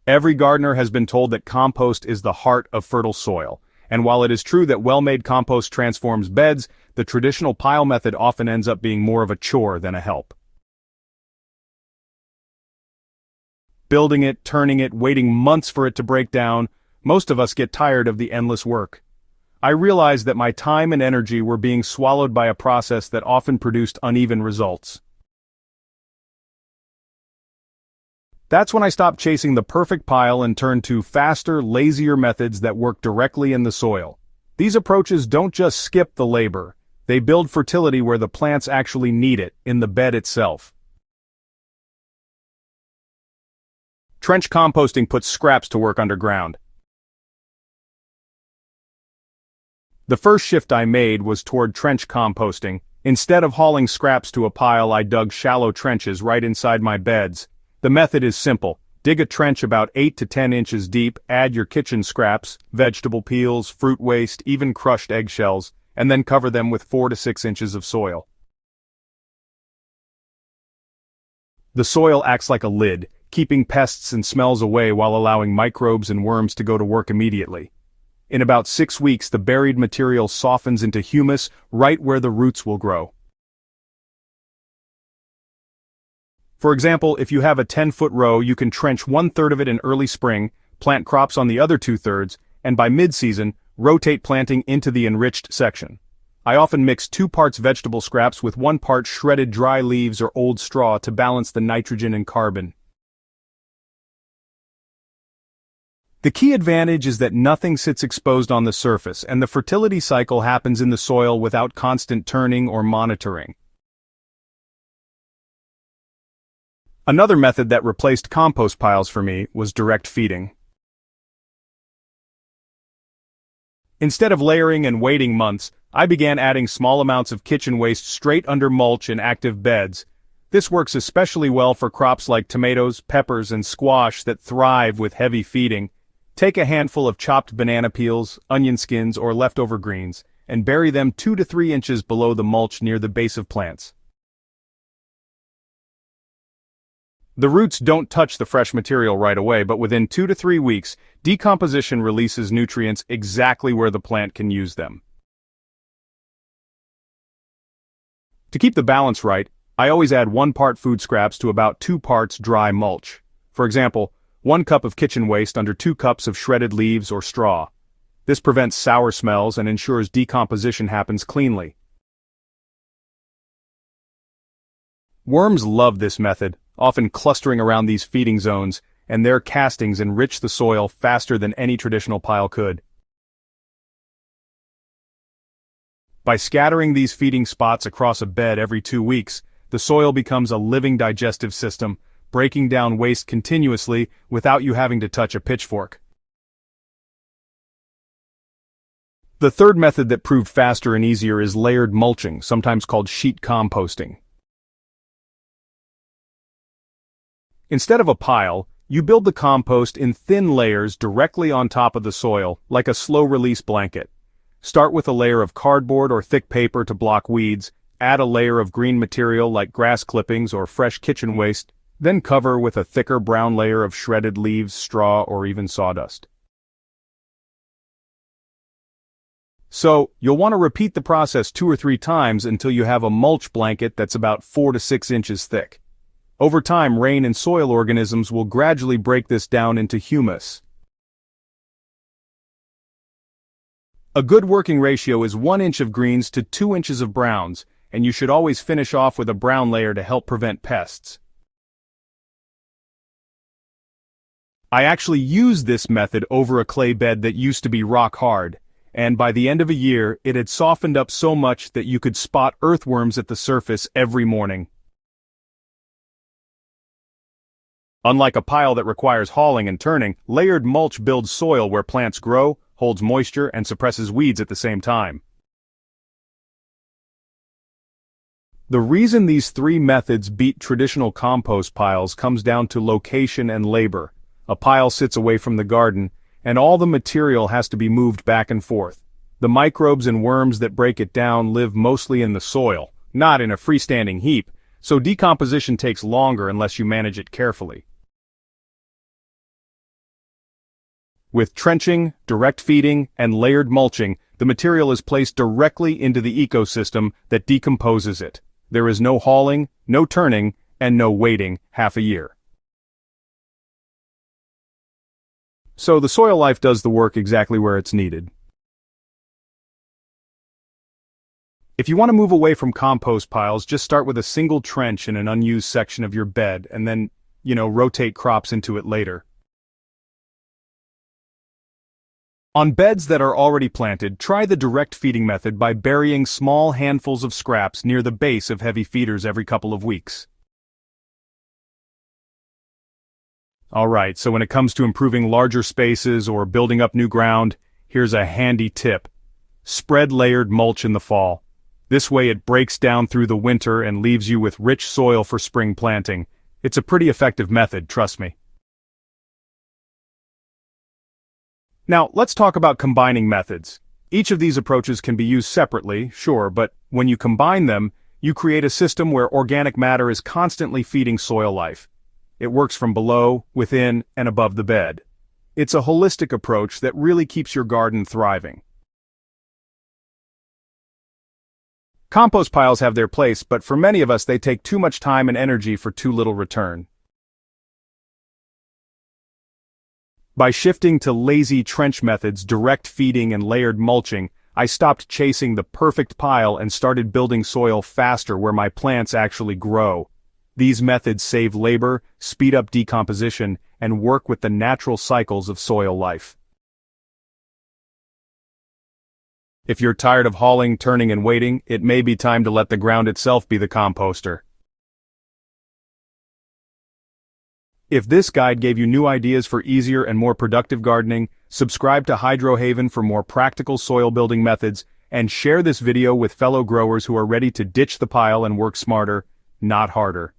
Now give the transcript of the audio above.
Every gardener has been told that compost is the heart of fertile soil, and while it is true that well-made compost transforms beds, the traditional pile method often ends up being more of a chore than a help. Building it, turning it, waiting months for it to break down, most of us get tired of the endless work. I realized that my time and energy were being swallowed by a process that often produced uneven results. That's when I stopped chasing the perfect pile and turned to faster, lazier methods that work directly in the soil. These approaches don't just skip the labor, they build fertility where the plants actually need it, in the bed itself. Trench composting puts scraps to work underground. The first shift I made was toward trench composting. Instead of hauling scraps to a pile, I dug shallow trenches right inside my beds. The method is simple. Dig a trench about 8 to 10 inches deep, add your kitchen scraps, vegetable peels, fruit waste, even crushed eggshells, and then cover them with 4 to 6 inches of soil. The soil acts like a lid, keeping pests and smells away while allowing microbes and worms to go to work immediately. In about 6 weeks, the buried material softens into humus right where the roots will grow. For example, if you have a 10-foot row, you can trench 1/3 of it in early spring, plant crops on the other 2/3, and by mid-season, rotate planting into the enriched section. I often mix 2 parts vegetable scraps with 1 part shredded dry leaves or old straw to balance the nitrogen and carbon. The key advantage is that nothing sits exposed on the surface, and the fertility cycle happens in the soil without constant turning or monitoring. Another method that replaced compost piles for me was direct feeding. Instead of layering and waiting months, I began adding small amounts of kitchen waste straight under mulch in active beds. This works especially well for crops like tomatoes, peppers, and squash that thrive with heavy feeding. Take a handful of chopped banana peels, onion skins, or leftover greens, and bury them 2 to 3 inches below the mulch near the base of plants. The roots don't touch the fresh material right away, but within 2 to 3 weeks, decomposition releases nutrients exactly where the plant can use them. To keep the balance right, I always add 1 part food scraps to about 2 parts dry mulch. For example, 1 cup of kitchen waste under 2 cups of shredded leaves or straw. This prevents sour smells and ensures decomposition happens cleanly. Worms love this method, often clustering around these feeding zones, and their castings enrich the soil faster than any traditional pile could. By scattering these feeding spots across a bed every 2 weeks, the soil becomes a living digestive system, breaking down waste continuously without you having to touch a pitchfork. The third method that proved faster and easier is layered mulching, sometimes called sheet composting. Instead of a pile, you build the compost in thin layers directly on top of the soil, like a slow-release blanket. Start with a layer of cardboard or thick paper to block weeds, add a layer of green material like grass clippings or fresh kitchen waste, then cover with a thicker brown layer of shredded leaves, straw, or even sawdust. So, you'll want to repeat the process 2 or 3 times until you have a mulch blanket that's about 4 to 6 inches thick. Over time, rain and soil organisms will gradually break this down into humus. A good working ratio is 1 inch of greens to 2 inches of browns, and you should always finish off with a brown layer to help prevent pests. I actually used this method over a clay bed that used to be rock hard, and by the end of a year, it had softened up so much that you could spot earthworms at the surface every morning. Unlike a pile that requires hauling and turning, layered mulch builds soil where plants grow, holds moisture, and suppresses weeds at the same time. The reason these 3 methods beat traditional compost piles comes down to location and labor. A pile sits away from the garden, and all the material has to be moved back and forth. The microbes and worms that break it down live mostly in the soil, not in a freestanding heap, so decomposition takes longer unless you manage it carefully. With trenching, direct feeding, and layered mulching, the material is placed directly into the ecosystem that decomposes it. There is no hauling, no turning, and no waiting half a year. So the soil life does the work exactly where it's needed. If you want to move away from compost piles, just start with a single trench in an unused section of your bed and then, rotate crops into it later. On beds that are already planted, try the direct feeding method by burying small handfuls of scraps near the base of heavy feeders every couple of weeks. Alright, so when it comes to improving larger spaces or building up new ground, here's a handy tip. Spread layered mulch in the fall. This way it breaks down through the winter and leaves you with rich soil for spring planting. It's a pretty effective method, trust me. Now, let's talk about combining methods. Each of these approaches can be used separately, sure, but when you combine them, you create a system where organic matter is constantly feeding soil life. It works from below, within, and above the bed. It's a holistic approach that really keeps your garden thriving. Compost piles have their place, but for many of us they take too much time and energy for too little return. By shifting to lazy trench methods, direct feeding and layered mulching, I stopped chasing the perfect pile and started building soil faster where my plants actually grow. These methods save labor, speed up decomposition, and work with the natural cycles of soil life. If you're tired of hauling, turning, and waiting, it may be time to let the ground itself be the composter. If this guide gave you new ideas for easier and more productive gardening, subscribe to Hydrohaven for more practical soil building methods, and share this video with fellow growers who are ready to ditch the pile and work smarter, not harder.